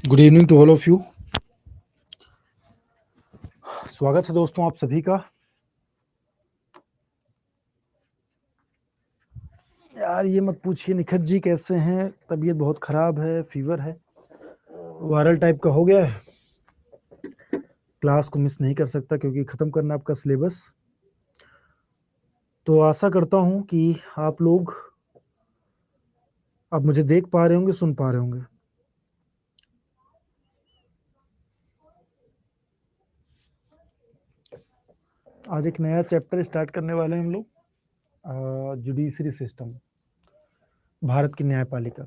Good evening to all of you. स्वागत है दोस्तों आप सभी का। यार ये मत पूछिए निखत जी कैसे हैं, तबीयत बहुत खराब है, फीवर है, वायरल टाइप का हो गया है। क्लास को मिस नहीं कर सकता क्योंकि ख़त्म करना आपका सिलेबस। तो आशा करता हूँ कि आप लोग अब मुझे देख पा रहे होंगे, सुन पा रहे होंगे। आज एक नया चैप्टर स्टार्ट करने वाले हैं हम लोग, जुडिशरी सिस्टम, भारत की न्यायपालिका।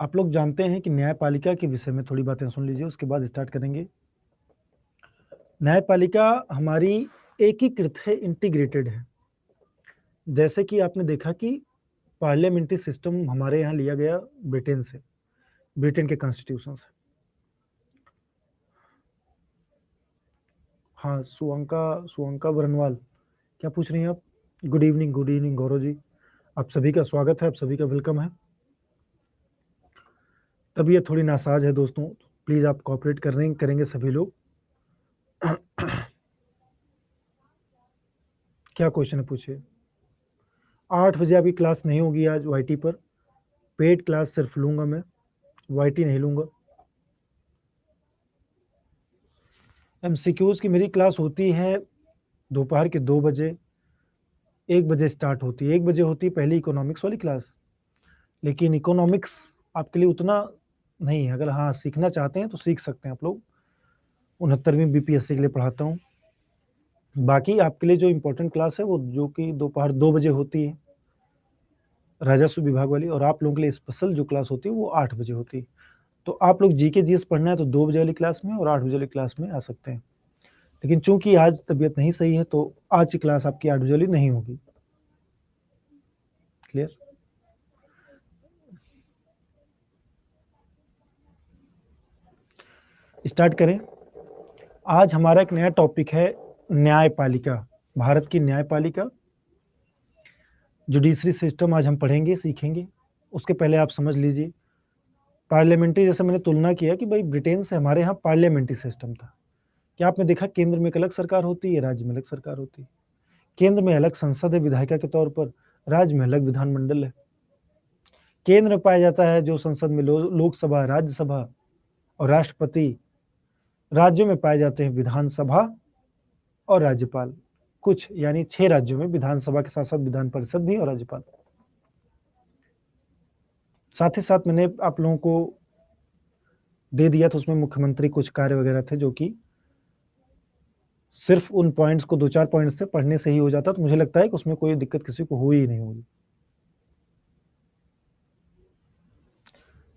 आप लोग जानते हैं कि न्यायपालिका के विषय में थोड़ी बातें सुन लीजिए, उसके बाद स्टार्ट करेंगे। न्यायपालिका हमारी एकीकृत है, इंटीग्रेटेड है। जैसे कि आपने देखा कि पार्लियामेंट्री सिस्टम हमारे यहाँ लिया गया ब्रिटेन से, ब्रिटेन के कॉन्स्टिट्यूशन से। हाँ, सुअंका बरनवाल, क्या पूछ रही हैं आप? गुड इवनिंग गौरव जी, आप सभी का स्वागत है, आप सभी का वेलकम है। तबीयत थोड़ी नासाज है दोस्तों, प्लीज़ आप कोऑपरेट करेंगे सभी लोग। क्या क्वेश्चन है पूछिए। 8 बजे आपकी क्लास नहीं होगी आज वाईटी पर। पेड क्लास सिर्फ लूंगा मैं, वाईटी नहीं लूंगा। एमसीक्यूज की मेरी क्लास होती है दोपहर के 2 बजे, 1 बजे स्टार्ट होती है। 1 बजे होती है पहली इकोनॉमिक्स वाली क्लास, लेकिन इकोनॉमिक्स आपके लिए उतना नहीं है। अगर हाँ सीखना चाहते हैं तो सीख सकते हैं आप लोग। 69वीं बीपीएससी के लिए पढ़ाता हूँ। बाकी आपके लिए जो इम्पोर्टेंट क्लास है वो जो कि दोपहर 2 बजे होती है, राजस्व विभाग वाली, और आप लोगों के लिए स्पेशल जो क्लास होती है वो 8 बजे होती है। तो आप लोग जीके जीएस पढ़ना है तो 2 बजे वाली क्लास में और 8 बजे वाली क्लास में आ सकते हैं। लेकिन चूंकि आज तबीयत नहीं सही है तो आज की क्लास आपकी 8 बजे वाली नहीं होगी। क्लियर? स्टार्ट करें। आज हमारा एक नया टॉपिक है न्यायपालिका, भारत की न्यायपालिका, जुडिशरी सिस्टम आज हम पढ़ेंगे, सीखेंगे। उसके पहले आप समझ लीजिए पार्लियामेंट्री, जैसे मैंने तुलना किया कि भाई ब्रिटेन से हमारे यहाँ पार्लियामेंट्री सिस्टम था। क्या आपने देखा केंद्र में एक अलग सरकार होती है, राज्य में अलग सरकार होती है। केंद्र में अलग संसद है विधायिका के तौर पर, राज्य में अलग विधानमंडल है। केंद्र में पाया जाता है जो संसद में लोकसभा, राज्यसभा और राष्ट्रपति। राज्यों में पाए जाते हैं विधानसभा और राज्यपाल। कुछ यानी 6 राज्यों में विधानसभा के साथ साथ विधान परिषद भी और राज्यपाल। साथ ही साथ मैंने आप लोगों को दे दिया था, उसमें मुख्यमंत्री कुछ कार्य वगैरह थे जो कि सिर्फ उन पॉइंट्स को 2-4 पॉइंट्स से पढ़ने से ही हो जाता। तो मुझे लगता है कि उसमें कोई दिक्कत किसी को हुई ही नहीं होगी।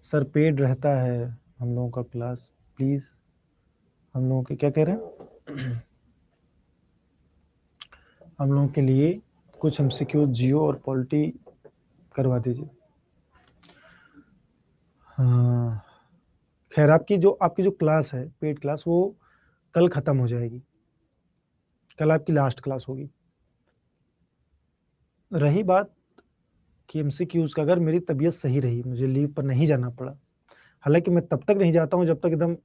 सर पेड रहता है हम लोगों का क्लास, प्लीज हम लोगों के, क्या कह रहे हैं, हम लोगों के लिए कुछ एमसीक्यू जियो और पॉलिटी करवा दीजिए। हाँ खैर, आपकी जो क्लास है पेड क्लास, वो कल खत्म हो जाएगी। कल आपकी लास्ट क्लास होगी। रही बात कि एमसीक्यूज का, अगर मेरी तबीयत सही रही, मुझे लीव पर नहीं जाना पड़ा, हालांकि मैं तब तक नहीं जाता हूँ जब तक एकदम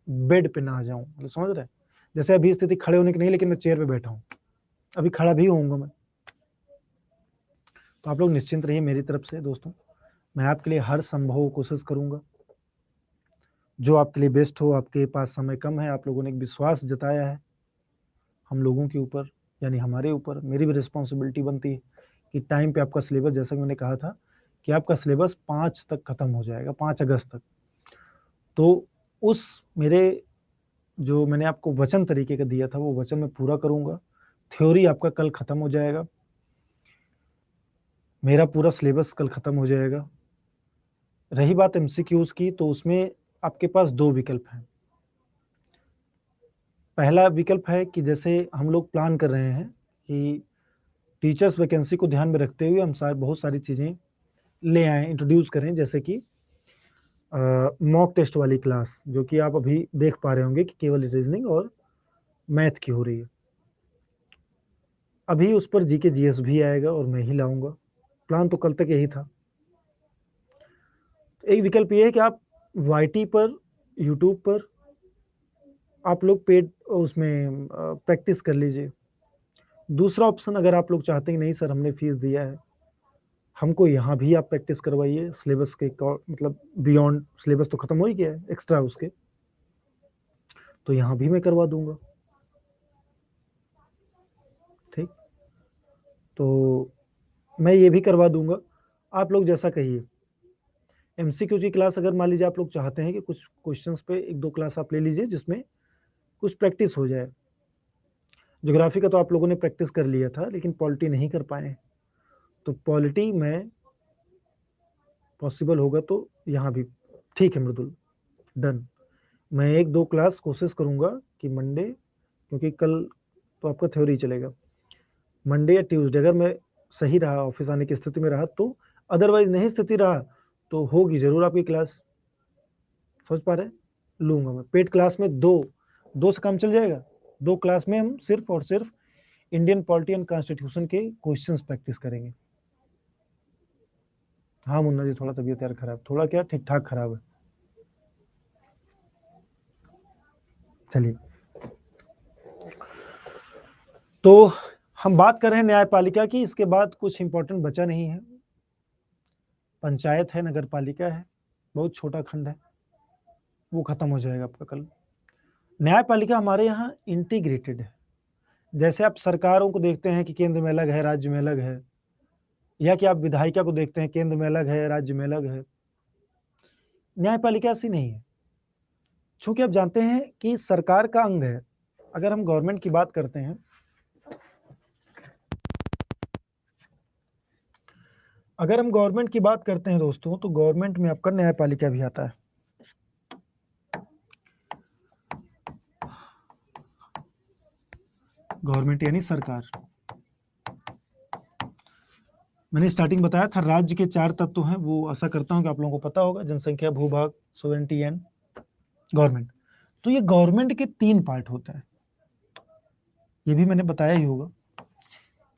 बेड पे ना आ जाऊं, मतलब समझ रहे हैं। जैसे अभी स्थिति खड़े होने की नहीं, लेकिन मैं चेयर पे बैठा हूँ, अभी खड़ा भी होऊंगा मैं। तो आप लोग निश्चिंत रहिए मेरी तरफ से दोस्तों, मैं आपके लिए हर संभव कोशिश करूंगा जो आपके लिए बेस्ट हो। आपके पास समय कम है, आप लोगों ने एक विश्वास जताया है हम लोगों के ऊपर, यानी हमारे ऊपर। मेरी भी रिस्पॉन्सिबिलिटी बनती है कि टाइम पे आपका सिलेबस, जैसा कि मैंने कहा था कि आपका सिलेबस 5 तक खत्म हो जाएगा, 5 अगस्त तक। तो उस मेरे जो मैंने आपको वचन तरीके का दिया था वो वचन मैं पूरा करूंगा। थ्योरी आपका कल खत्म हो जाएगा, मेरा पूरा सिलेबस कल खत्म हो जाएगा। रही बात एमसीक्यूज की, तो उसमें आपके पास 2 विकल्प हैं। पहला विकल्प है कि जैसे हम लोग प्लान कर रहे हैं कि टीचर्स वैकेंसी को ध्यान में रखते हुए हम बहुत सारी चीज़ें ले आए, इंट्रोड्यूस करें, जैसे कि मॉक टेस्ट वाली क्लास जो कि आप अभी देख पा रहे होंगे कि केवल रीजनिंग और मैथ की हो रही है। अभी उस पर जीके जीएस भी आएगा और मैं ही लाऊंगा। प्लान तो कल तक यही था। एक विकल्प ये है कि आप YT पर, यूट्यूब पर आप लोग पेड उसमें प्रैक्टिस कर लीजिए। दूसरा ऑप्शन, अगर आप लोग चाहते हैं नहीं सर हमने फीस दिया है, हमको यहाँ भी आप प्रैक्टिस करवाइए सिलेबस के मतलब बियॉन्ड, सिलेबस तो खत्म हो ही गया है, एक्स्ट्रा उसके, तो यहाँ भी मैं करवा दूंगा। ठीक, तो मैं ये भी करवा दूंगा, आप लोग जैसा कहिए। MCQ की क्लास अगर मान लीजिए आप लोग चाहते हैं कि कुछ क्वेश्चंस पे 1-2 क्लास आप ले लीजिए जिसमें कुछ प्रैक्टिस हो जाए। ज्योग्राफी का तो आप लोगों ने प्रैक्टिस कर लिया था, लेकिन पॉलिटी नहीं कर पाए, तो पॉलिटी में पॉसिबल होगा तो यहाँ भी ठीक है मृदुल, डन। मैं 1-2 क्लास कोशिश करूँगा कि मंडे, क्योंकि कल तो आपका थ्योरी चलेगा, मंडे या ट्यूसडे अगर मैं सही रहा, ऑफिस आने की स्थिति में रहा तो, अदरवाइज नहीं स्थिति रहा तो होगी जरूर आपकी क्लास। समझ पा रहे हैं? लूंगा मैं पेड क्लास में, दो से काम चल जाएगा। 2 क्लास में हम सिर्फ और सिर्फ इंडियन पॉलिटी एंड कॉन्स्टिट्यूशन के क्वेश्चंस प्रैक्टिस करेंगे। हाँ मुन्ना जी, थोड़ा तबीयत यार खराब, थोड़ा क्या ठीक ठाक खराब है। चलिए, तो हम बात कर रहे हैं न्यायपालिका की, इसके बाद कुछ इंपॉर्टेंट बचा नहीं है। पंचायत है, नगर पालिका है, बहुत छोटा खंड है, वो खत्म हो जाएगा आपका कल। न्यायपालिका हमारे यहाँ इंटीग्रेटेड है। जैसे आप सरकारों को देखते हैं कि केंद्र में अलग है, राज्य में अलग है, या कि आप विधायिका को देखते हैं केंद्र में अलग है, राज्य में अलग है, न्यायपालिका ऐसी नहीं है। चूंकि आप जानते हैं कि सरकार का अंग है। अगर हम गवर्नमेंट की बात करते हैं, दोस्तों, तो गवर्नमेंट में आपका न्यायपालिका भी आता है। गवर्नमेंट यानी सरकार। मैंने स्टार्टिंग बताया था राज्य के 4 तत्व हैं, वो आशा करता हूं कि आप लोगों को पता होगा, जनसंख्या, भूभाग, सोवेरेंटी एंड गवर्नमेंट। तो ये गवर्नमेंट के 3 पार्ट होते हैं, ये भी मैंने बताया ही होगा।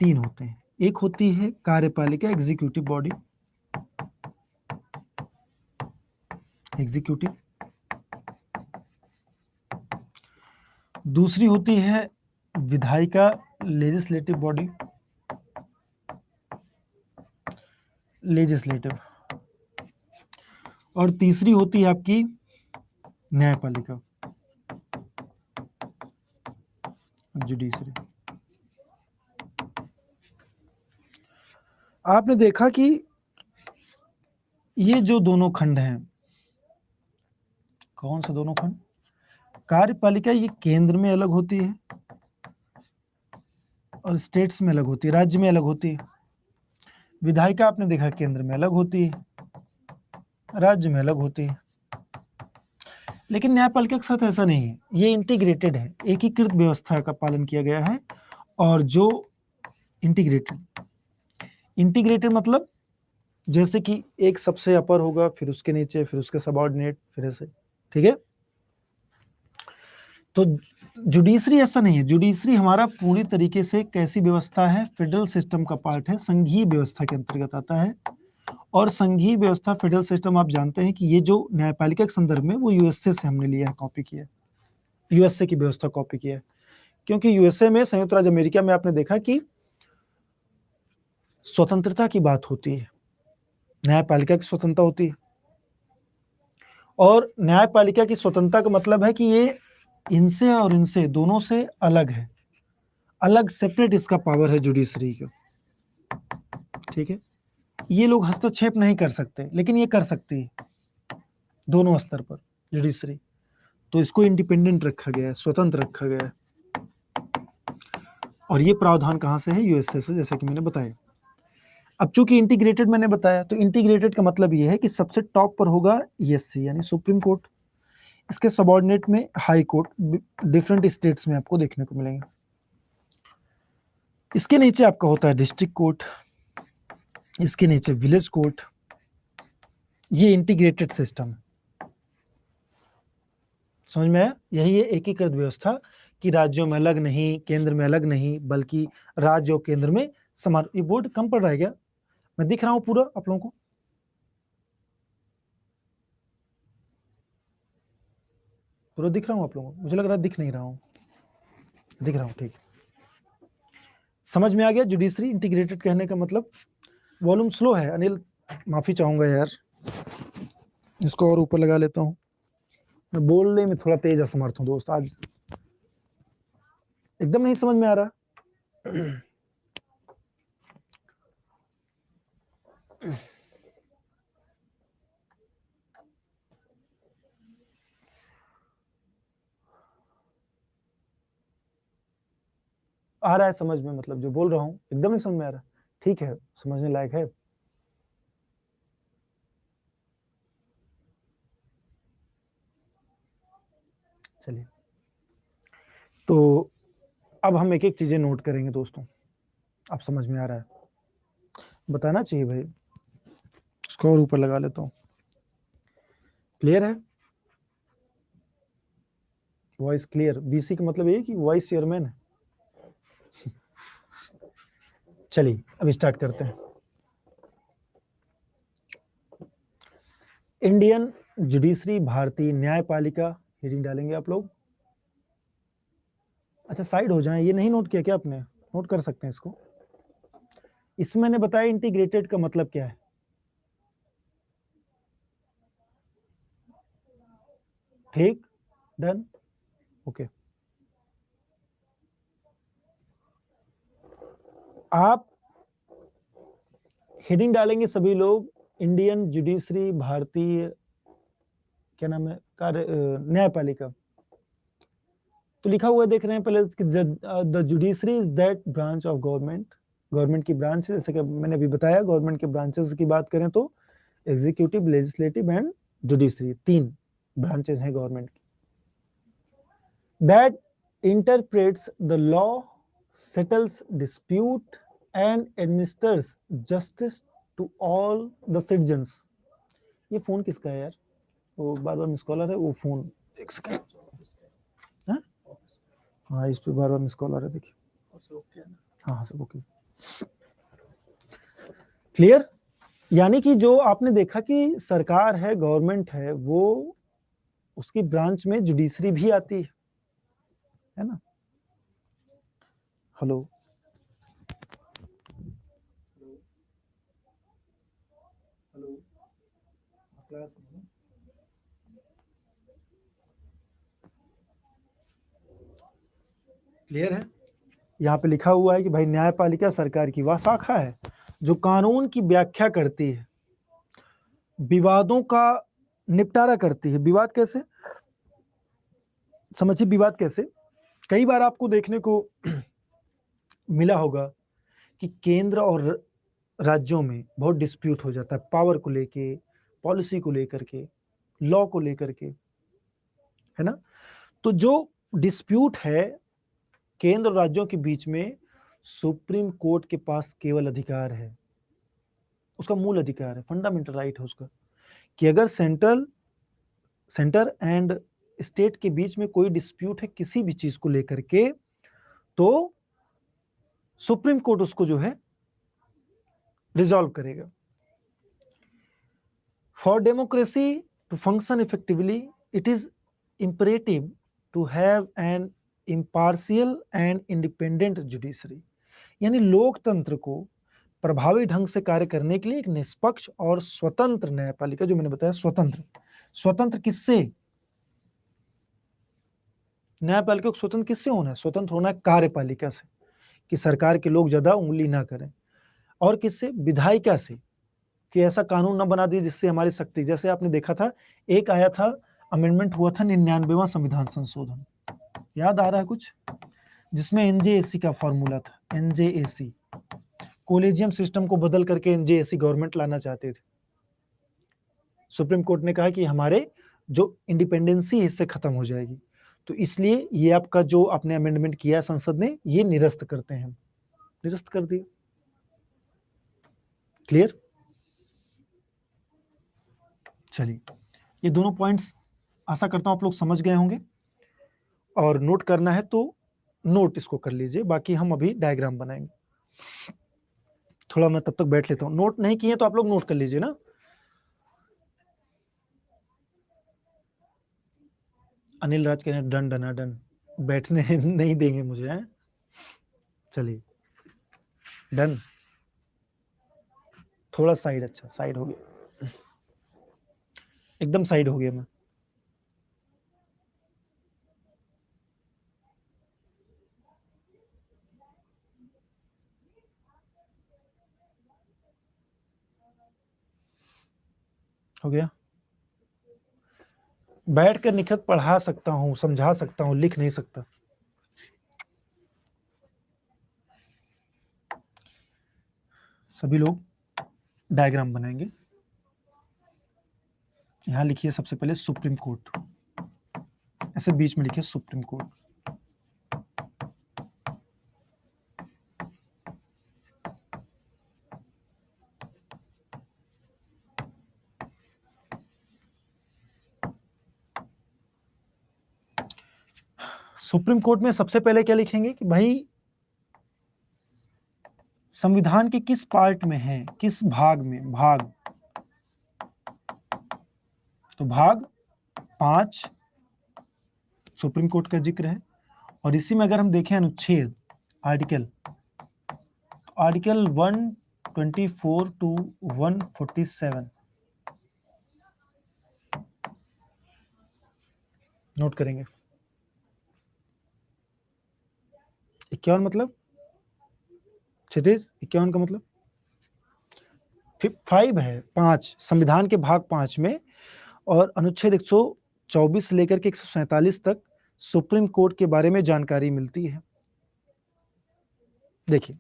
3 होते हैं, एक होती है कार्यपालिका, एग्जीक्यूटिव बॉडी, एग्जीक्यूटिव। दूसरी होती है विधायिका, लेजिस्लेटिव बॉडी, लेजिस्लेटिव। और तीसरी होती है आपकी न्यायपालिका, जुडिशरी। आपने देखा कि ये जो दोनों खंड हैं, कौन से दोनों खंड? कार्यपालिका ये केंद्र में अलग होती है और स्टेट्स में अलग होती है, राज्य में अलग होती है। विधायिका आपने देखा केंद्र में अलग होती है, राज्य में अलग होती है। लेकिन न्यायपालिका के साथ ऐसा नहीं है, ये इंटीग्रेटेड है, एकीकृत व्यवस्था का पालन किया गया है। और जो इंटीग्रेटेड मतलब जैसे कि एक सबसे अपर होगा, फिर उसके नीचे, फिर उसके सबऑर्डिनेट, फिर ऐसे, ठीक है। तो जुडिशरी ऐसा नहीं है। जुडिशरी हमारा पूरी तरीके से कैसी व्यवस्था है, फेडरल सिस्टम का पार्ट है, संघीय व्यवस्था के अंतर्गत आता है। और संघीय व्यवस्था, फेडरल सिस्टम, आप जानते हैं कि ये जो न्यायपालिका के संदर्भ में वो यूएसए से हमने लिया है, कॉपी किया है, यूएसए की व्यवस्था कॉपी किया है। क्योंकि यूएसए में, संयुक्त राज्य अमेरिका में आपने देखा कि स्वतंत्रता की बात होती है, न्यायपालिका की स्वतंत्रता होती है। और न्यायपालिका की स्वतंत्रता का मतलब है कि ये इनसे और इनसे दोनों से अलग है, अलग, सेपरेट इसका पावर है जुडिशरी का, ठीक है। ये लोग हस्तक्षेप नहीं कर सकते, लेकिन ये कर सकती है दोनों स्तर पर जुडिशरी। तो इसको इंडिपेंडेंट रखा गया है, स्वतंत्र रखा गया है। और ये प्रावधान कहां से है? यूएसए से, जैसे कि मैंने बताया। अब चूंकि इंटीग्रेटेड मैंने बताया, तो इंटीग्रेटेड का मतलब ये है कि सबसे टॉप पर होगा ईएससी यानी सुप्रीम कोर्ट, इसके सबऑर्डिनेट में हाई कोर्ट, डिफरेंट स्टेट्स में आपको देखने को मिलेंगे। इसके नीचे आपका होता है डिस्ट्रिक्ट कोर्ट, इसके नीचे विलेज कोर्ट। ये इंटीग्रेटेड सिस्टम, समझ में आया? यही है एकीकृत व्यवस्था, कि राज्यों में अलग नहीं, केंद्र में अलग नहीं, बल्कि राज्य और केंद्र में समान। ये बोर्ड कम पड़ रहा है क्या? मैं दिख रहा हूं पूरा आप लोगों को? पूरा दिख रहा हूँ आप लोगों को? मुझे लग रहा है दिख नहीं रहा हूँ, दिख रहा हूँ, ठीक है। समझ में आ गया जुडिशरी इंटीग्रेटेड कहने का मतलब? वॉल्यूम स्लो है अनिल, माफी चाहूंगा यार, इसको और ऊपर लगा लेता हूँ। मैं बोलने में थोड़ा तेज असमर्थ हूँ दोस्त, आज एकदम नहीं समझ में आ रहा। आ रहा है समझ में, मतलब जो बोल रहा हूँ एकदम नहीं समझ में आ रहा? ठीक है, समझने लायक है। चलिए, तो अब हम एक एक चीजें नोट करेंगे दोस्तों। अब समझ में आ रहा है? बताना चाहिए भाई। इसको और ऊपर लगा लेता हूँ। क्लियर है? Voice clear? वीसी का मतलब ये कि वॉइस चेयरमैन है। चलिए अब स्टार्ट करते हैं। इंडियन जुडिशरी, भारतीय न्यायपालिका, हेडिंग डालेंगे आप लोग। अच्छा साइड हो जाएं, ये नहीं नोट किया क्या आपने? नोट कर सकते हैं इसको। इसमें मैंने बताया इंटीग्रेटेड का मतलब क्या है। ठीक, डन, ओके। आप हेडिंग डालेंगे सभी लोग, इंडियन जुडिशरी, भारतीय क्या नाम है, कार्य न्यायपालिका। तो लिखा हुआ देख रहे हैं पहले, the judiciary is that branch of government, government की ब्रांच है। जैसे कि मैंने अभी बताया, गवर्नमेंट के ब्रांचेस की बात करें तो executive, legislative and judiciary, 3 branches हैं गवर्नमेंट की। That interprets the law, settles dispute and administers justice to all the citizens. ये फोन किसका है यार? वो बार बार मिस कॉल आ रहा है, वो फोन, एक सेकंड। हाँ इस पे बार बार मिस कॉल आ रहा है, देखिए। हाँ सब ओके, क्लियर? यानी कि जो आपने देखा कि सरकार है, गवर्नमेंट है, वो उसकी ब्रांच में जुडिशरी भी आती है ना? हेलो, हेलो, क्लियर है? यहाँ पे लिखा हुआ है कि भाई न्यायपालिका सरकार की वह शाखा है जो कानून की व्याख्या करती है, विवादों का निपटारा करती है। विवाद कैसे समझिए? विवाद कैसे, कई बार आपको देखने को मिला होगा कि केंद्र और राज्यों में बहुत डिस्प्यूट हो जाता है, पावर को लेके, पॉलिसी को लेकर के, लॉ को लेकर के, है ना? तो जो डिस्प्यूट है केंद्र और राज्यों के बीच में, सुप्रीम कोर्ट के पास केवल अधिकार है, उसका मूल अधिकार है, फंडामेंटल राइट है उसका, कि अगर सेंटर एंड स्टेट के बीच में कोई डिस्प्यूट है किसी भी चीज को लेकर के, तो सुप्रीम कोर्ट उसको जो है रिजॉल्व करेगा। For democracy to function effectively, it is imperative to have an impartial and independent judiciary. यानी लोकतंत्र को प्रभावी ढंग से कार्य करने के लिए एक निष्पक्ष और स्वतंत्र न्यायपालिका, जो मैंने बताया स्वतंत्र, स्वतंत्र किससे? न्यायपालिका को स्वतंत्र किससे होना है? स्वतंत्र होना है कार्यपालिका से, कि सरकार के लोग ज्यादा उंगली ना करें। और किससे? विधायिका से, कि ऐसा कानून ना बना दिए जिससे हमारी शक्ति, जैसे आपने देखा था एक आया था, अमेंडमेंट हुआ था 99वां संविधान संशोधन, याद आ रहा है कुछ? जिसमें एनजेएसी का फॉर्मूला था, एनजेएसी, कोलेजियम सिस्टम को बदल करके एनजेएसी गवर्नमेंट लाना चाहते थे। सुप्रीम कोर्ट ने कहा कि हमारे जो इंडिपेंडेंसी इससे खत्म हो जाएगी, तो इसलिए ये आपका जो आपने अमेंडमेंट किया संसद ने, ये निरस्त करते हैं, निरस्त कर दिया। क्लियर? चलिए, ये दोनों पॉइंट्स आशा करता हूं आप लोग समझ गए होंगे, और नोट करना है तो नोट इसको कर लीजिए, बाकी हम अभी डायग्राम बनाएंगे। थोड़ा मैं तब तक बैठ लेता हूं, नोट नहीं किए तो आप लोग नोट कर लीजिए ना। अनिल राज कहने डन डना डन, बैठने नहीं देंगे मुझे हैं। चलिए डन, थोड़ा साइड, अच्छा साइड हो गया, एकदम साइड हो गया मैं। हो गया, बैठ कर निखत पढ़ा सकता हूँ, समझा सकता हूँ, लिख नहीं सकता। सभी लोग डायग्राम बनाएंगे। यहां लिखिए सबसे पहले सुप्रीम कोर्ट, ऐसे बीच में लिखिए सुप्रीम कोर्ट। सुप्रीम कोर्ट में सबसे पहले क्या लिखेंगे कि भाई संविधान के किस पार्ट में है, किस भाग में, भाग, तो भाग 5 सुप्रीम कोर्ट का जिक्र है। और इसी में अगर हम देखें अनुच्छेद, आर्टिकल, तो आर्टिकल 124 टू 147 नोट करेंगे। 51 मतलब क्षितिज, 51 का मतलब 5 है, 5 संविधान के भाग 5 में, और अनुच्छेद 124 लेकर के 147 तक सुप्रीम कोर्ट के बारे में जानकारी मिलती है। देखिए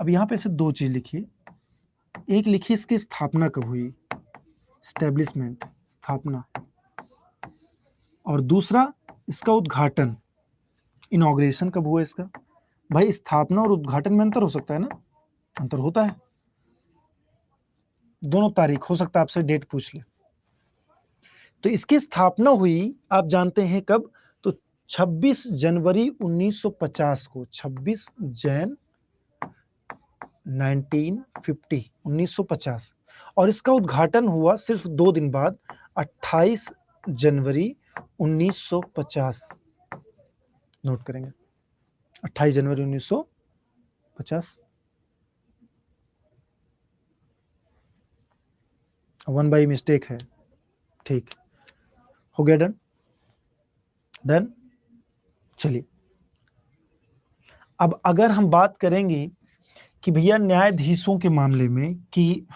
अब यहां पे से दो चीज लिखिए, एक लिखिए इसकी स्थापना कब हुई, स्टैब्लिशमेंट, स्थापना, और दूसरा इसका उद्घाटन, इनॉग्रेशन कब हुआ इसका। भाई स्थापना और उद्घाटन में अंतर हो सकता है ना, अंतर होता है, दोनों तारीख हो सकता है, आपसे डेट पूछ ले। तो इसकी स्थापना हुई आप जानते हैं कब, तो 26 जनवरी 1950 को, 26 जैन 1950, और इसका उद्घाटन हुआ सिर्फ 2 दिन बाद 28 जनवरी 1950। नोट करेंगे 28 जनवरी 1950। 1 बाई मिस्टेक है, ठीक हो गया, डन डन। चलिए अब अगर हम बात करेंगे कि भैया न्यायाधीशों के मामले में, कि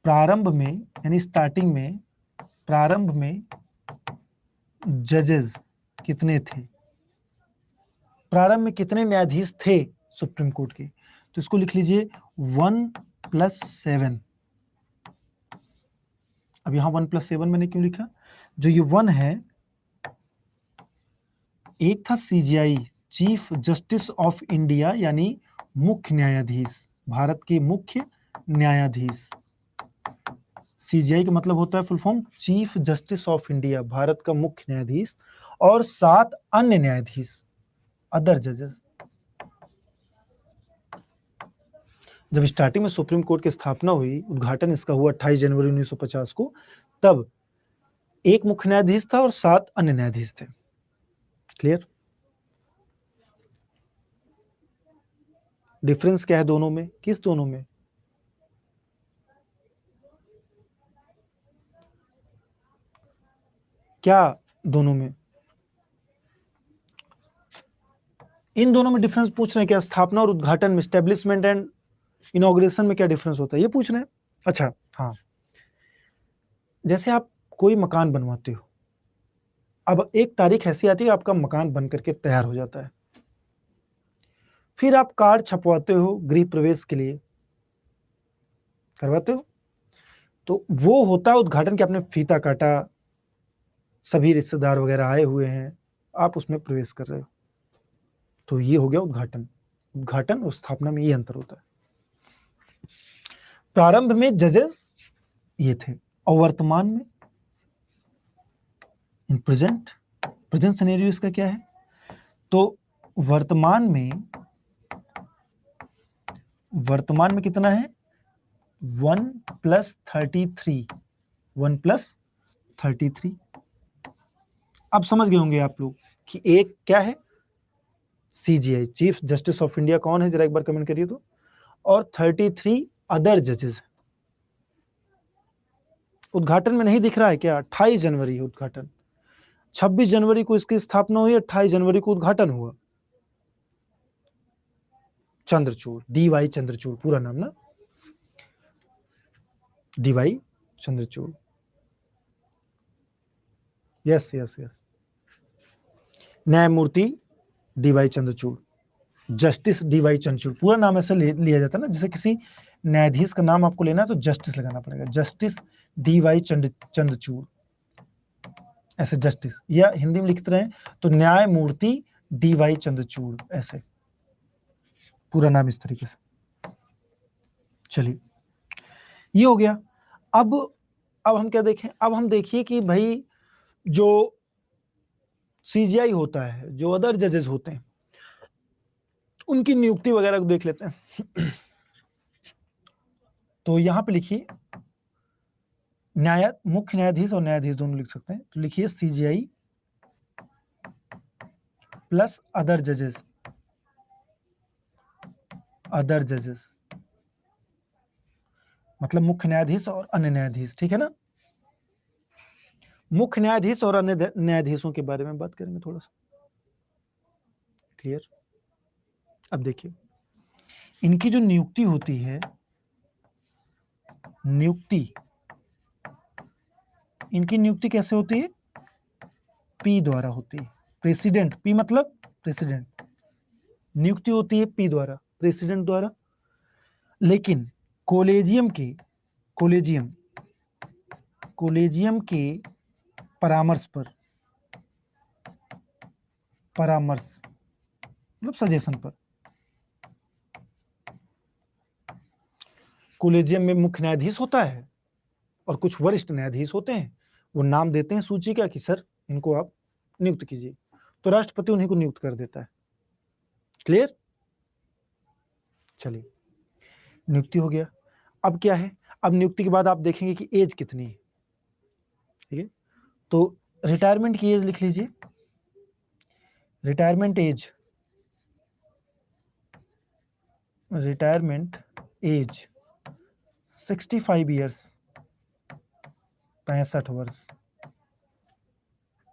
प्रारंभ में, यानी स्टार्टिंग में, प्रारंभ में जजेस कितने थे, प्रारंभ में कितने न्यायाधीश थे सुप्रीम कोर्ट के, तो इसको लिख लीजिए 1+7। अब यहां 1+7 मैंने क्यों लिखा, जो ये 1 है, एक था CGI, chief justice of India, यानी मुख्य न्यायाधीश, भारत के मुख्य न्यायाधीश। सीजीआई का मतलब होता है full form chief justice of India, Bharat का मुख्य न्यायाधीश, और 7 अन्य न्यायाधीश, अदर जजेस। जब स्टार्टिंग में सुप्रीम कोर्ट की स्थापना हुई, उद्घाटन इसका हुआ 28 जनवरी 1950 को, तब एक मुख्य न्यायाधीश था और 7 अन्य न्यायाधीश थे। क्लियर, डिफरेंस क्या है दोनों में, किस दोनों में, क्या दोनों में, इन दोनों में डिफरेंस पूछ रहे हैं क्या, स्थापना और उद्घाटन में, स्टैब्लिशमेंट एंड इनॉग्रेशन में क्या डिफरेंस होता है, ये पूछ रहे हैं। अच्छा हाँ, जैसे आप कोई मकान बनवाते हो, अब एक तारीख ऐसी आती है आपका मकान बन करके तैयार हो जाता है, फिर आप कार्ड छपवाते हो गृह प्रवेश के लिए, करवाते हो, तो वो होता है उद्घाटन के, आपने फीता काटा, सभी रिश्तेदार वगैरह आए हुए हैं, आप उसमें प्रवेश कर रहे हो, तो ये हो गया उद्घाटन। उद्घाटन और स्थापना में ये अंतर होता है। प्रारंभ में जजेस ये थे, और वर्तमान में, इन प्रेजेंट, प्रेजेंट सिनेरियो इसका क्या है, तो वर्तमान में कितना है, 1+33, 1+33, अब समझ गए होंगे आप लोग कि एक क्या है, CGI chief justice of India कौन है, जरा एक बार कमेंट करिए तो, और 33 अदर जजेस। उद्घाटन में नहीं दिख रहा है क्या? 28 जनवरी उद्घाटन, 26 जनवरी को इसकी स्थापना हुई, 28 जनवरी को उद्घाटन हुआ। चंद्रचूड़, डीवाई चंद्रचूड़ पूरा नाम ना, DY Chandrachud. Yes yes yes, न्यायमूर्ति DY Chandrachud, justice DY Chandrachud, पूरा नाम ऐसे लिया जाता है ना, जैसे किसी न्यायाधीश का नाम आपको लेना है तो जस्टिस लगाना पड़ेगा, जस्टिस डीवाई चंद्रचूड़, ऐसे जस्टिस, या हिंदी में लिखते रहे तो न्यायमूर्ति डीवाई चंद्रचूड़, ऐसे पूरा नाम इस तरीके से। चलिए ये हो गया। अब हम क्या देखें, अब हम देखिए कि भाई जो सीजीआई होता है, जो अदर जजेस होते हैं, उनकी नियुक्ति वगैरह को देख लेते हैं। तो यहां पे लिखिए मुख्य न्यायाधीश और न्यायाधीश दोनों लिख सकते हैं, तो लिखिए सीजीआई प्लस अदर जजेस, अदर जजेस मतलब मुख्य न्यायाधीश और अन्य न्यायाधीश, ठीक है ना। मुख्य न्यायाधीश और अन्य न्यायाधीशों के बारे में बात करेंगे थोड़ा सा, क्लियर। अब देखिए इनकी जो नियुक्ति होती है, इनकी नियुक्ति कैसे होती है? पी द्वारा होती है, प्रेसिडेंट, पी मतलब प्रेसिडेंट, नियुक्ति होती है पी द्वारा, प्रेसिडेंट द्वारा। लेकिन कोलेजियम के परामर्श मतलब सजेशन पर, कोलेजियम में मुख्य न्यायाधीश होता है और कुछ वरिष्ठ न्यायाधीश होते हैं, वो नाम देते हैं सूची का कि सर इनको आप नियुक्त कीजिए, तो राष्ट्रपति उन्हीं को नियुक्त कर देता है, क्लियर। चलिए नियुक्ति हो गया। अब क्या है, अब नियुक्ति के बाद आप देखेंगे कि एज कितनी है, ठीक है। तो रिटायरमेंट की एज लिख लीजिए, रिटायरमेंट एज 65 ईयर्स, 65 वर्ष,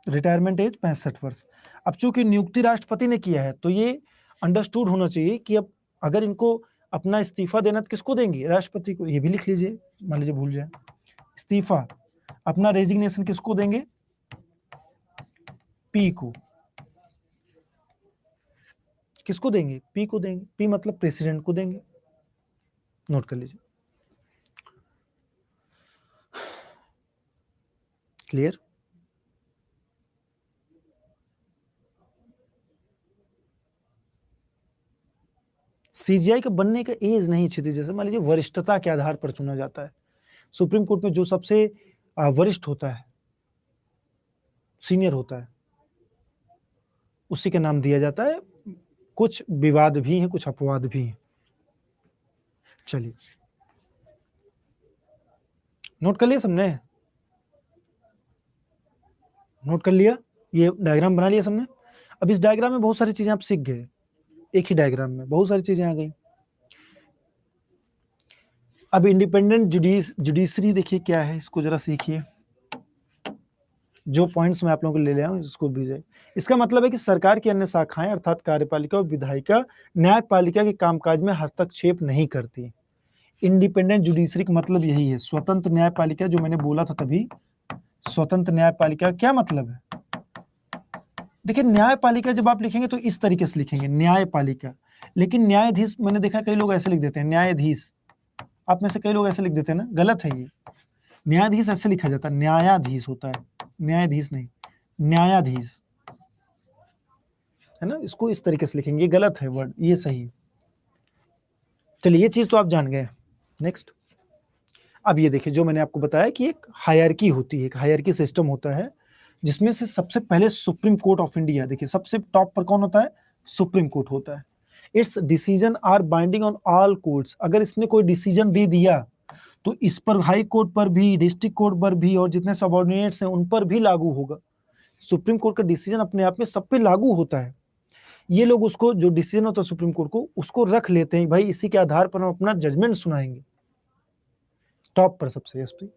रिटायरमेंट एज 65 वर्ष। अब चूंकि नियुक्ति राष्ट्रपति ने किया है तो ये अंडरस्टूड होना चाहिए कि अब अगर इनको अपना इस्तीफा देना तो किसको देंगे? राष्ट्रपति को, ये भी लिख लीजिए, मान लीजिए भूल जाए, इस्तीफा अपना रेजिग्नेशन किसको देंगे? पी को। किसको देंगे? पी को देंगे, पी मतलब प्रेसिडेंट को देंगे, नोट कर लीजिए, क्लियर। सीजीआई का बनने का एज नहीं छीती, जैसे मान लीजिए वरिष्ठता के आधार पर चुना जाता है। सुप्रीम कोर्ट में जो सबसे वरिष्ठ होता है, सीनियर होता है, उसी का नाम दिया जाता है। कुछ विवाद भी हैं, कुछ अपवाद भी हैं। चलिए नोट कर लिया सबने? नोट कर लिया, ये डायग्राम बना लिया सबने? अब इस डायग्राम में बहुत सारी चीजें आप सीख गए, एक ही डायग्राम में बहुत सारी चीजें आ गई। अब इंडिपेंडेंट जुडिशरी देखिए क्या है, इसको जरा सीखिए, जो पॉइंट्स मैं आप लोगों को ले लिया हूं इसको भी जाए। इसका मतलब है कि सरकार की अन्य शाखाएं अर्थात कार्यपालिका और विधायिका न्यायपालिका के कामकाज में हस्तक्षेप नहीं करती। इंडिपेंडेंट जुडिशरी का मतलब यही है, स्वतंत्र न्यायपालिका, जो मैंने बोला था तभी, स्वतंत्र न्यायपालिका क्या मतलब है? देखिए न्यायपालिका जब आप लिखेंगे तो इस तरीके से लिखेंगे न्यायपालिका, लेकिन न्यायाधीश मैंने देखा कई लोग ऐसे लिख देते हैं, न्यायाधीश, आप में से कई लोग ऐसे लिख देते हैं ना, गलत है ये। न्यायाधीश ऐसे लिखा जाता है, न्यायाधीश होता है, न्यायाधीश नहीं, न्यायाधीश है ना, इसको इस तरीके से लिखेंगे, ये गलत है वर्ड, ये सही है। चलिए ये चीज तो आप जान गए। नेक्स्ट, अब ये देखिए जो मैंने आपको बताया कि एक हायरार्की होती है, एक हायरार्की सिस्टम होता है, जिसमें से सबसे पहले सुप्रीम कोर्ट ऑफ इंडिया, देखिए सबसे टॉप पर कौन होता है? सुप्रीम कोर्ट होता है। Its decision are binding on all courts, अगर इसने कोई डिसीजन दे दिया तो इस पर हाई कोर्ट पर भी, डिस्ट्रिक्ट कोर्ट पर भी, और जितने सबऑर्डिनेट्स हैं उन पर भी लागू होगा, सुप्रीम कोर्ट का डिसीजन अपने आप में सब पे लागू होता है। ये लोग उसको, जो डिसीजन होता है सुप्रीम कोर्ट को, उसको रख लेते हैं, भाई इसी के आधार पर हम अपना जजमेंट सुनाएंगे, टॉप पर सबसे एसपी।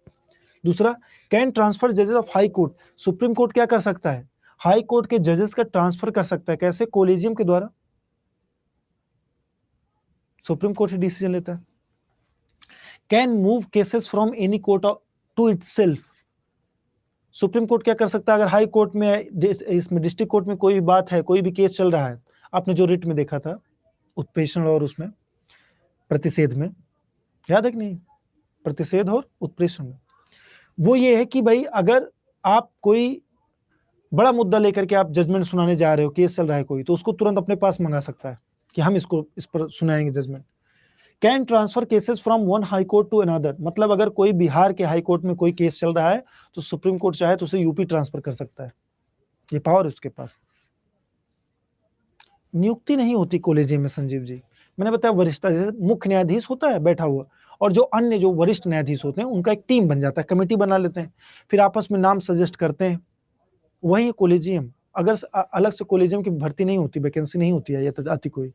दूसरा, कैन ट्रांसफर जजेस of high court. Supreme court क्या कर सकता है, हाई कोर्ट के जजेस का ट्रांसफर कर सकता है। कैसे? कोलेजियम के द्वारा। सुप्रीम कोर्ट ही डिसीजन लेता है। Can move cases from any court to itself. Supreme court क्या कर सकता है, अगर हाई कोर्ट में, इसमें डिस्ट्रिक्ट कोर्ट में कोई बात है, कोई भी केस चल रहा है, आपने जो रिट में देखा था उत्प्रेषण और उसमें प्रतिषेध में, याद है कि नहीं, प्रतिषेध और उत्प्रेषण में, वो ये है कि भाई अगर आप कोई बड़ा मुद्दा लेकर के आप जजमेंट सुनाने जा रहे हो, केस चल रहा है कोई, तो उसको तुरंत अपने पास मंगा सकता है कि हम इस पर सुनाएंगे judgment. Can transfer cases from one high court to another. मतलब अगर कोई बिहार के हाई कोर्ट में कोई केस चल रहा है तो सुप्रीम कोर्ट चाहे तो उसे यूपी ट्रांसफर कर सकता है, ये पावर है उसके पास। नियुक्ति नहीं होती कॉलेजियम में संजीव जी, मैंने बताया वरिष्ठता, जैसे मुख्य न्यायाधीश होता है बैठा हुआ, और जो अन्य जो वरिष्ठ न्यायाधीश होते हैं उनका एक टीम बन जाता है, कमेटी बना लेते हैं, फिर आपस में नाम सजेस्ट करते हैं, वही कॉलेजियम। अगर अलग से कॉलेजियम की भर्ती नहीं होती, वैकेंसी नहीं होती है या आती कोई।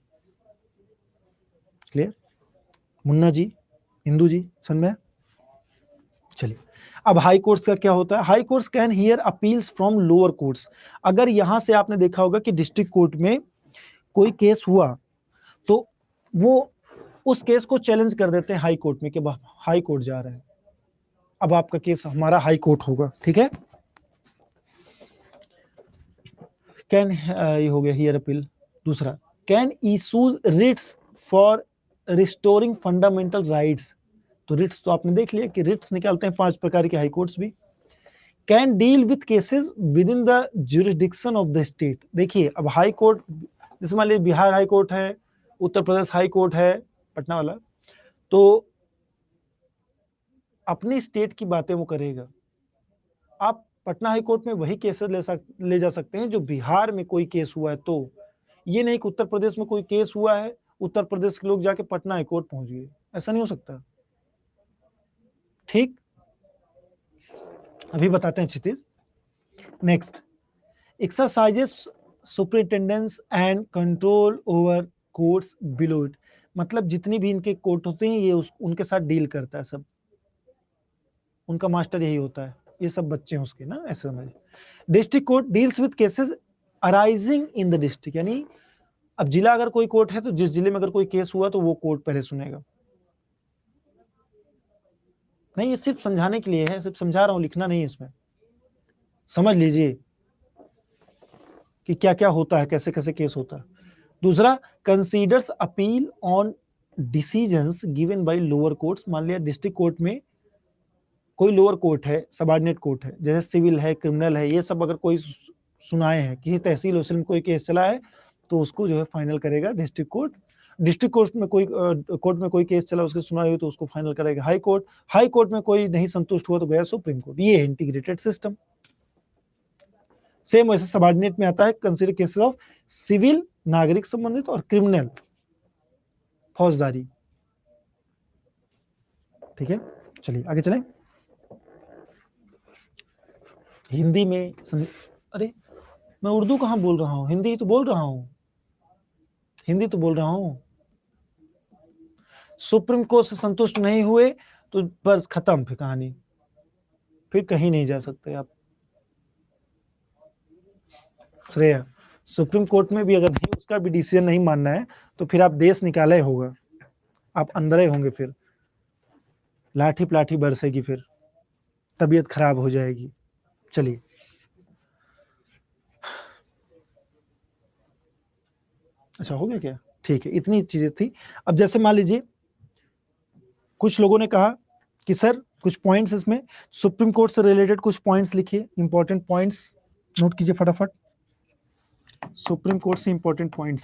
क्लियर? मुन्ना जी, इंदू जी, समझ में? चलिए, अब हाई कोर्ट्स का क्या होता है। High courts can hear appeals from lower courts. अगर यहां से आपने देखा होगा कि डिस्ट्रिक्ट कोर्ट में कोई केस हुआ तो वो उस केस को चैलेंज कर देते हैं हाई कोर्ट में कि हाई कोर्ट जा रहे हैं, अब आपका केस हमारा हाई कोर्ट होगा, ठीक है। कैन, ये हो गया हियर अपील। दूसरा, can issues Ritz for restoring fundamental rights. तो रिट्स तो आपने देख लिया कि रिट्स निकालते हैं 5 प्रकार के हाई कोर्ट्स भी। Can deal with cases with in the jurisdiction of the state. देखिए, अब हाई कोर्ट, जैसे मान लीजिए बिहार हाई कोर्ट है, उत्तर प्रदेश हाई कोर्ट है, पटना वाला, तो अपनी स्टेट की बातें वो करेगा। आप पटना हाई कोर्ट में वही केसेस ले जा सकते हैं जो बिहार में कोई केस हुआ है, तो ये नहीं कि उत्तर प्रदेश में कोई केस हुआ है, उत्तर प्रदेश के लोग जाके पटना हाई कोर्ट पहुंच गए, ऐसा नहीं हो सकता। ठीक, अभी बताते हैं Kshitij. Next, exercises superintendence and control over courts below it. मतलब जितनी भी इनके कोर्ट होते हैं ये उनके साथ डील करता है, सब उनका मास्टर यही होता है, ये सब बच्चे हैं उसके ना, ऐसे समझ। District court deals with cases arising in the district. यानी अब जिला अगर कोई कोर्ट है तो जिस जिले में अगर कोई केस हुआ तो वो कोर्ट पहले सुनेगा। नहीं, ये सिर्फ समझाने के लिए है, सिर्फ समझा रहा हूं, लिखना नहीं है इसमें, समझ लीजिए कि क्या क्या होता है, कैसे कैसे केस होता है। दूसरा, considers appeal on decisions given by lower courts. मान लिया डिस्ट्रिक्ट कोर्ट में कोई लोअर कोर्ट है, सबऑर्डिनेट कोर्ट है, जैसे सिविल है, क्रिमिनल है, ये सब अगर कोई सुनाए हैं, किसी तहसील वहसील में कोई केस चला है तो उसको जो है फाइनल करेगा डिस्ट्रिक्ट कोर्ट। डिस्ट्रिक्ट कोर्ट में कोई केस चला, उसकी सुनाई हुई तो उसको फाइनल करेगा हाई कोर्ट। हाई कोर्ट में कोई नहीं संतुष्ट हुआ तो गया सुप्रीम कोर्ट। ये है इंटीग्रेटेड सिस्टम। सेम वैसे सबऑर्डिनेट में आता है कंसीडर केसेस ऑफ सिविल, नागरिक संबंधित, और क्रिमिनल, फौजदारी। ठीक है, चलिए आगे चलें। हिंदी में अरे मैं उर्दू कहाँ बोल रहा हूँ, हिंदी तो बोल रहा हूँ, हिंदी तो बोल रहा हूँ। सुप्रीम कोर्ट से संतुष्ट नहीं हुए तो बस खत्म, फिर कहानी, फिर कहीं नहीं जा सकते आप। श्रेया, सुप्रीम कोर्ट में भी अगर नहीं, उसका भी डिसीजन नहीं मानना है तो फिर आप देश निकाले होगा, आप अंदर ही होंगे, फिर लाठी पलाठी बरसेगी, फिर तबीयत खराब हो जाएगी। चलिए, अच्छा हो गया क्या? ठीक है, इतनी चीजें थी। अब जैसे मान लीजिए कुछ लोगों ने कहा कि सर कुछ पॉइंट्स इसमें सुप्रीम कोर्ट से रिलेटेड कुछ पॉइंट्स लिखिए, इंपॉर्टेंट पॉइंट्स नोट कीजिए फटाफट। सुप्रीम कोर्ट से इंपॉर्टेंट पॉइंट्स,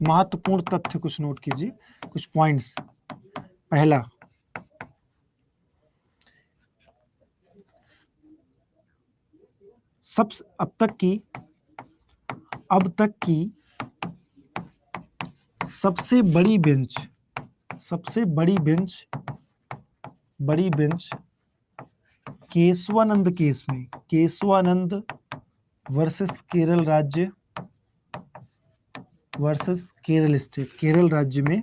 महत्वपूर्ण तथ्य कुछ नोट कीजिए, कुछ पॉइंट्स। पहला, सब अब तक की सबसे बड़ी बेंच केशवानंद केस में, केशवानंद वर्सेस केरल राज्य वर्सेस केरल स्टेट, केरल राज्य में,